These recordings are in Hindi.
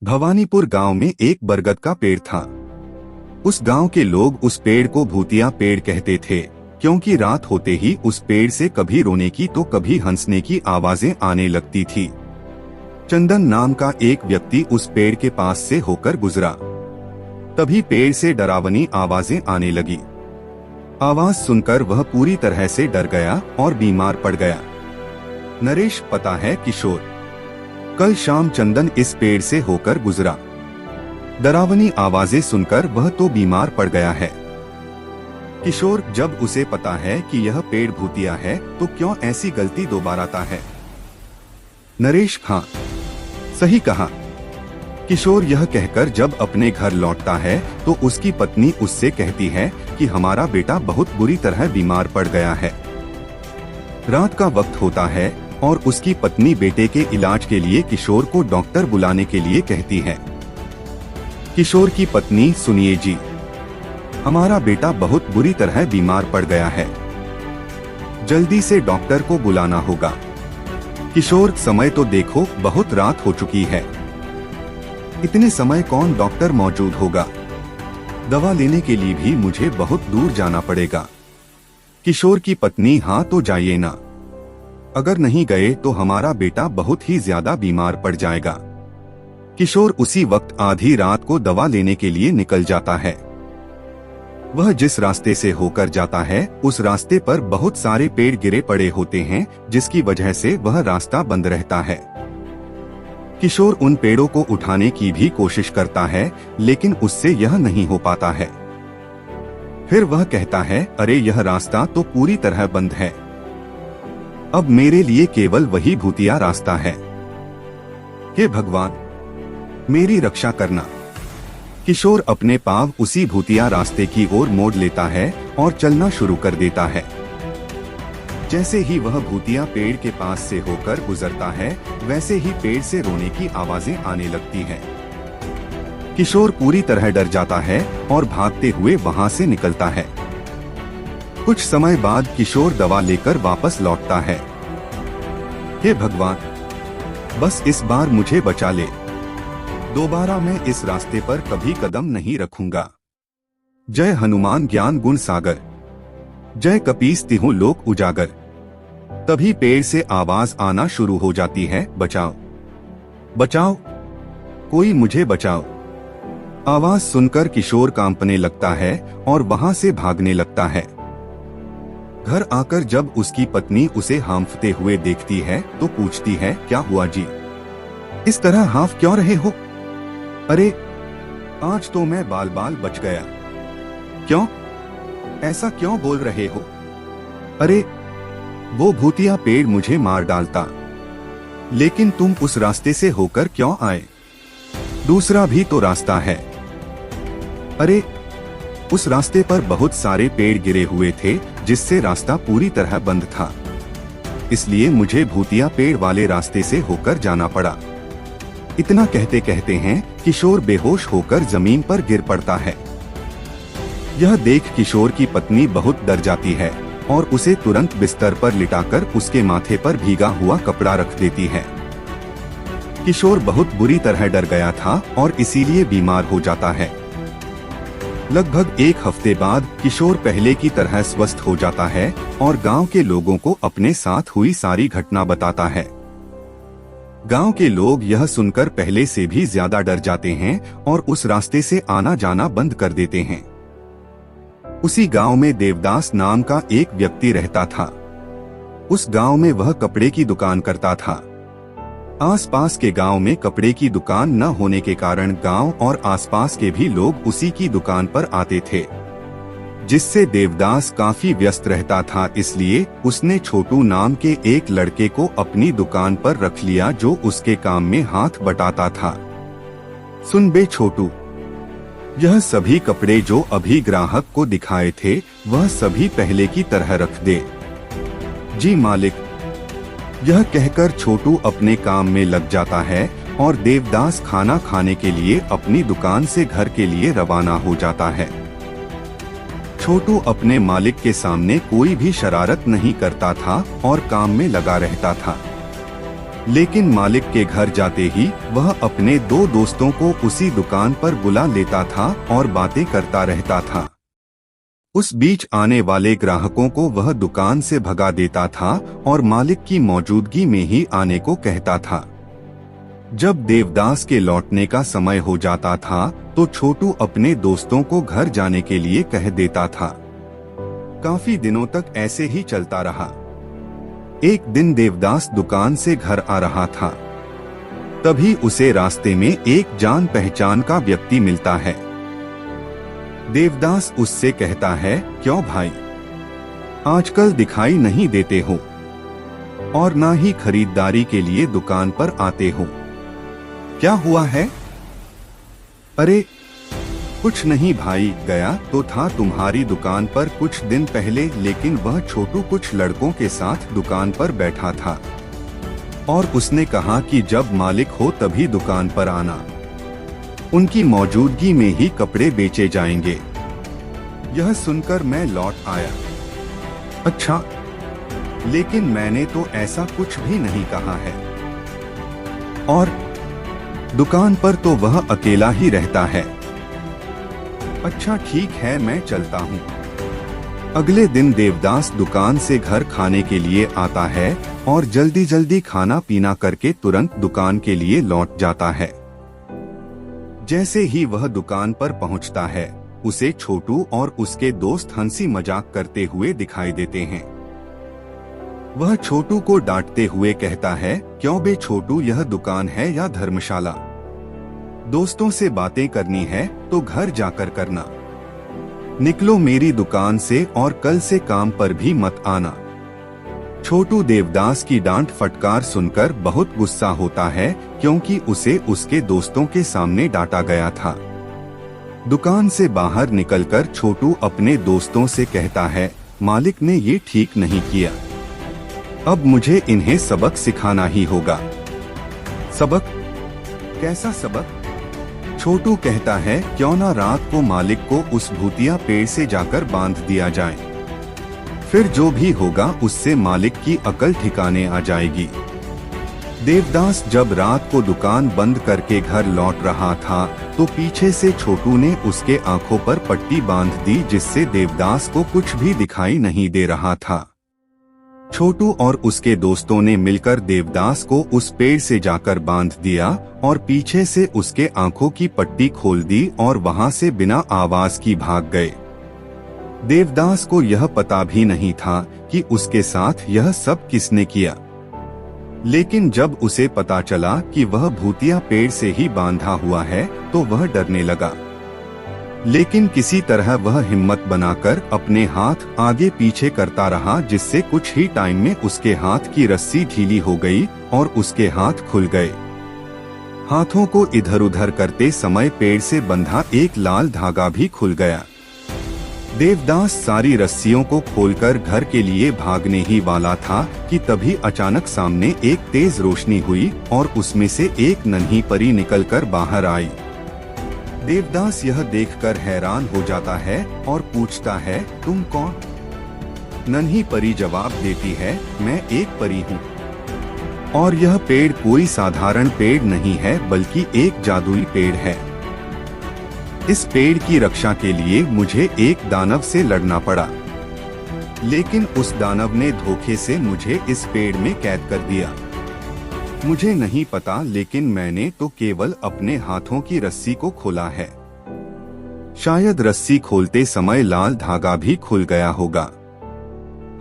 भवानीपुर गांव में एक बरगद का पेड़ था। उस गांव के लोग उस पेड़ को भूतिया पेड़ कहते थे, क्योंकि रात होते ही उस पेड़ से कभी रोने की तो कभी हंसने की आवाजें आने लगती थी। चंदन नाम का एक व्यक्ति उस पेड़ के पास से होकर गुजरा। तभी पेड़ से डरावनी आवाजें आने लगी। आवाज सुनकर वह पूरी तरह से डर गया और बीमार पड़ गया। नरेश पता है किशोर। कल शाम चंदन इस पेड़ से होकर गुजरा। डरावनी आवाजें सुनकर वह तो बीमार पड़ गया है। किशोर, जब उसे पता है कि यह पेड़ भूतिया है तो क्यों ऐसी गलती दोबाराता है? नरेश, हाँ, सही कहा। किशोर यह कहकर जब अपने घर लौटता है तो उसकी पत्नी उससे कहती है कि हमारा बेटा बहुत बुरी तरह बीमार पड़ गया है। रात का वक्त होता है और उसकी पत्नी बेटे के इलाज के लिए किशोर को डॉक्टर बुलाने के लिए कहती है। किशोर की पत्नी, सुनिए जी, हमारा बेटा बहुत बुरी तरह बीमार पड़ गया है, जल्दी से डॉक्टर को बुलाना होगा। किशोर, समय तो देखो, बहुत रात हो चुकी है, इतने समय कौन डॉक्टर मौजूद होगा? दवा लेने के लिए भी मुझे बहुत दूर जाना पड़ेगा। किशोर की पत्नी, हाँ तो जाइए ना, अगर नहीं गए तो हमारा बेटा बहुत ही ज्यादा बीमार पड़ जाएगा। किशोर उसी वक्त आधी रात को दवा लेने के लिए निकल जाता है। वह जिस रास्ते से होकर जाता है उस रास्ते पर बहुत सारे पेड़ गिरे पड़े होते हैं, जिसकी वजह से वह रास्ता बंद रहता है। किशोर उन पेड़ों को उठाने की भी कोशिश करता है, लेकिन उससे यह नहीं हो पाता है। फिर वह कहता है, अरे यह रास्ता तो पूरी तरह बंद है, अब मेरे लिए केवल वही भूतिया रास्ता है। हे भगवान, मेरी रक्षा करना। किशोर अपने पांव उसी भूतिया रास्ते की ओर मोड़ लेता है और चलना शुरू कर देता है। जैसे ही वह भूतिया पेड़ के पास से होकर गुजरता है, वैसे ही पेड़ से रोने की आवाजें आने लगती हैं। किशोर पूरी तरह डर जाता है और भागते हुए वहां से निकलता है। कुछ समय बाद किशोर दवा लेकर वापस लौटता है। हे भगवान, बस इस बार मुझे बचा ले, दोबारा मैं इस रास्ते पर कभी कदम नहीं रखूंगा। जय हनुमान ज्ञान गुण सागर, जय कपीस तिहु लोक उजागर। तभी पेड़ से आवाज आना शुरू हो जाती है, बचाओ बचाओ, कोई मुझे बचाओ। आवाज सुनकर किशोर कांपने लगता है और वहां से भागने लगता है। घर आकर जब उसकी पत्नी उसे हांफते हुए देखती है तो पूछती है, क्या हुआ जी, इस तरह हांफ क्यों रहे हो? अरे आज तो मैं बाल बाल बच गया। क्यों, ऐसा क्यों बोल रहे हो? अरे वो भूतिया पेड़ मुझे मार डालता, लेकिन तुम उस रास्ते से होकर क्यों आए? दूसरा भी तो रास्ता है। अरे उस रास्ते पर बहुत सारे पेड़ गिरे हुए थे, जिससे रास्ता पूरी तरह बंद था, इसलिए मुझे भूतिया पेड़ वाले रास्ते से होकर जाना पड़ा। इतना कहते कहते हैं किशोर बेहोश होकर जमीन पर गिर पड़ता है। यह देख किशोर की पत्नी बहुत डर जाती है और उसे तुरंत बिस्तर पर लिटाकर उसके माथे पर भीगा हुआ कपड़ा रख देती है। किशोर बहुत बुरी तरह डर गया था और इसीलिए बीमार हो जाता है। लगभग एक हफ्ते बाद किशोर पहले की तरह स्वस्थ हो जाता है और गांव के लोगों को अपने साथ हुई सारी घटना बताता है। गांव के लोग यह सुनकर पहले से भी ज्यादा डर जाते हैं और उस रास्ते से आना जाना बंद कर देते हैं। उसी गांव में देवदास नाम का एक व्यक्ति रहता था। उस गांव में वह कपड़े की दुकान करता था। आसपास के गांव में कपड़े की दुकान न होने के कारण गांव और आसपास के भी लोग उसी की दुकान पर आते थे, जिससे देवदास काफी व्यस्त रहता था। इसलिए उसने छोटू नाम के एक लड़के को अपनी दुकान पर रख लिया, जो उसके काम में हाथ बटाता था। सुन बे छोटू, यह सभी कपड़े जो अभी ग्राहक को दिखाए थे वह सभी पहले की तरह रख दे। जी मालिक। यह कहकर छोटू अपने काम में लग जाता है और देवदास खाना खाने के लिए अपनी दुकान से घर के लिए रवाना हो जाता है। छोटू अपने मालिक के सामने कोई भी शरारत नहीं करता था और काम में लगा रहता था। लेकिन मालिक के घर जाते ही वह अपने दो दोस्तों को उसी दुकान पर बुला लेता था और बातें करता रहता था। उस बीच आने वाले ग्राहकों को वह दुकान से भगा देता था और मालिक की मौजूदगी में ही आने को कहता था। जब देवदास के लौटने का समय हो जाता था तो छोटू अपने दोस्तों को घर जाने के लिए कह देता था। काफी दिनों तक ऐसे ही चलता रहा। एक दिन देवदास दुकान से घर आ रहा था, तभी उसे रास्ते में एक जान पहचान का व्यक्ति मिलता है। देवदास उससे कहता है, क्यों भाई, आजकल दिखाई नहीं देते हो और ना ही खरीदारी के लिए दुकान पर आते हो, क्या हुआ है? अरे कुछ नहीं भाई, गया तो था तुम्हारी दुकान पर कुछ दिन पहले, लेकिन वह छोटू कुछ लड़कों के साथ दुकान पर बैठा था और उसने कहा कि जब मालिक हो तभी दुकान पर आना, उनकी मौजूदगी में ही कपड़े बेचे जाएंगे। यह सुनकर मैं लौट आया। अच्छा, लेकिन मैंने तो ऐसा कुछ भी नहीं कहा है, और दुकान पर तो वह अकेला ही रहता है। अच्छा ठीक है, मैं चलता हूँ। अगले दिन देवदास दुकान से घर खाने के लिए आता है और जल्दी जल्दी खाना पीना करके तुरंत दुकान के लिए लौट जाता है। जैसे ही वह दुकान पर पहुंचता है, उसे छोटू और उसके दोस्त हंसी मजाक करते हुए दिखाई देते हैं। वह छोटू को डांटते हुए कहता है, क्यों बे छोटू, यह दुकान है या धर्मशाला? दोस्तों से बातें करनी है तो घर जाकर करना, निकलो मेरी दुकान से और कल से काम पर भी मत आना। छोटू देवदास की डांट फटकार सुनकर बहुत गुस्सा होता है, क्योंकि उसे उसके दोस्तों के सामने डांटा गया था। दुकान से बाहर निकलकर छोटू अपने दोस्तों से कहता है, मालिक ने ये ठीक नहीं किया, अब मुझे इन्हें सबक सिखाना ही होगा। सबक? कैसा सबक? छोटू कहता है, क्यों ना रात को मालिक को उस भूतिया पेड़ से जाकर बांध दिया जाए, फिर जो भी होगा उससे मालिक की अकल ठिकाने आ जाएगी। देवदास जब रात को दुकान बंद करके घर लौट रहा था तो पीछे से छोटू ने उसके आंखों पर पट्टी बांध दी, जिससे देवदास को कुछ भी दिखाई नहीं दे रहा था। छोटू और उसके दोस्तों ने मिलकर देवदास को उस पेड़ से जाकर बांध दिया और पीछे से उसके आंखों की पट्टी खोल दी और वहां से बिना आवाज की भाग गए। देवदास को यह पता भी नहीं था कि उसके साथ यह सब किसने किया, लेकिन जब उसे पता चला कि वह भूतिया पेड़ से ही बांधा हुआ है तो वह डरने लगा। लेकिन किसी तरह वह हिम्मत बनाकर अपने हाथ आगे पीछे करता रहा, जिससे कुछ ही टाइम में उसके हाथ की रस्सी ढीली हो गई और उसके हाथ खुल गए। हाथों को इधर उधर करते समय पेड़ से बंधा एक लाल धागा भी खुल गया। देवदास सारी रस्सियों को खोलकर घर के लिए भागने ही वाला था कि तभी अचानक सामने एक तेज रोशनी हुई और उसमें से एक नन्ही परी निकलकर बाहर आई। देवदास यह देखकर हैरान हो जाता है और पूछता है, तुम कौन? नन्ही परी जवाब देती है, मैं एक परी हूँ और यह पेड़ कोई साधारण पेड़ नहीं है बल्कि एक जादुई पेड़ है। इस पेड़ की रक्षा के लिए मुझे एक दानव से लड़ना पड़ा, लेकिन उस दानव ने धोखे से मुझे इस पेड़ में कैद कर दिया। मुझे नहीं पता, लेकिन मैंने तो केवल अपने हाथों की रस्सी को खोला है। शायद रस्सी खोलते समय लाल धागा भी खुल गया होगा।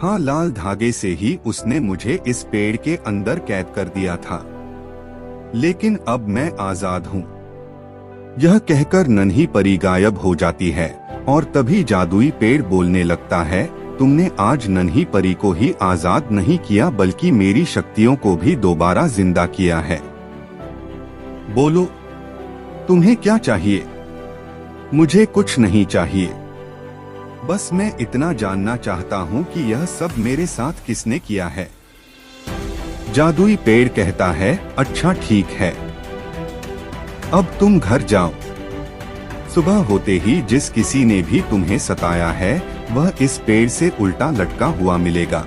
हाँ, लाल धागे से ही उसने मुझे इस पेड़ के अंदर कैद कर दिया था, लेकिन अब मैं आजाद हूँ। यह कहकर नन्ही परी गायब हो जाती है और तभी जादुई पेड़ बोलने लगता है, तुमने आज नन्ही परी को ही आजाद नहीं किया बल्कि मेरी शक्तियों को भी दोबारा जिंदा किया है। बोलो, तुम्हें क्या चाहिए? मुझे कुछ नहीं चाहिए, बस मैं इतना जानना चाहता हूँ कि यह सब मेरे साथ किसने किया है। जादुई पेड़ कहता है, अच्छा ठीक है, अब तुम घर जाओ। सुबह होते ही जिस किसी ने भी तुम्हें सताया है वह इस पेड़ से उल्टा लटका हुआ मिलेगा।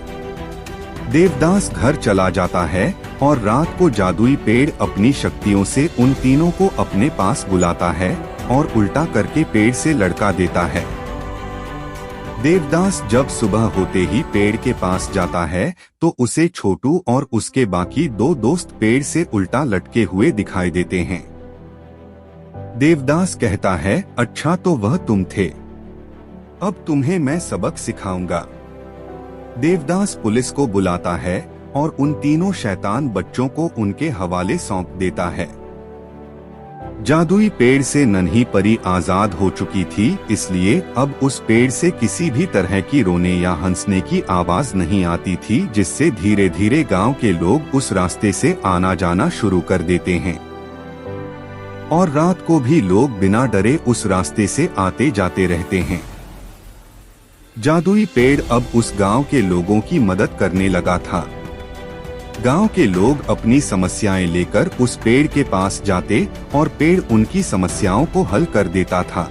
देवदास घर चला जाता है और रात को जादुई पेड़ अपनी शक्तियों से उन तीनों को अपने पास बुलाता है और उल्टा करके पेड़ से लड़का देता है। देवदास जब सुबह होते ही पेड़ के पास जाता है तो उसे छोटू और उसके बाकी दो दोस्त पेड़ से उल्टा लटके हुए दिखाई देते हैं। देवदास कहता है, अच्छा तो वह तुम थे, अब तुम्हें मैं सबक सिखाऊंगा। देवदास पुलिस को बुलाता है और उन तीनों शैतान बच्चों को उनके हवाले सौंप देता है। जादुई पेड़ से नन्ही परी आजाद हो चुकी थी, इसलिए अब उस पेड़ से किसी भी तरह की रोने या हंसने की आवाज नहीं आती थी, जिससे धीरे धीरे गांव के लोग उस रास्ते से आना जाना शुरू कर देते हैं और रात को भी लोग बिना डरे उस रास्ते से आते जाते रहते हैं। जादुई पेड़ अब उस गांव के लोगों की मदद करने लगा था। गांव के लोग अपनी समस्याएं लेकर उस पेड़ के पास जाते और पेड़ उनकी समस्याओं को हल कर देता था।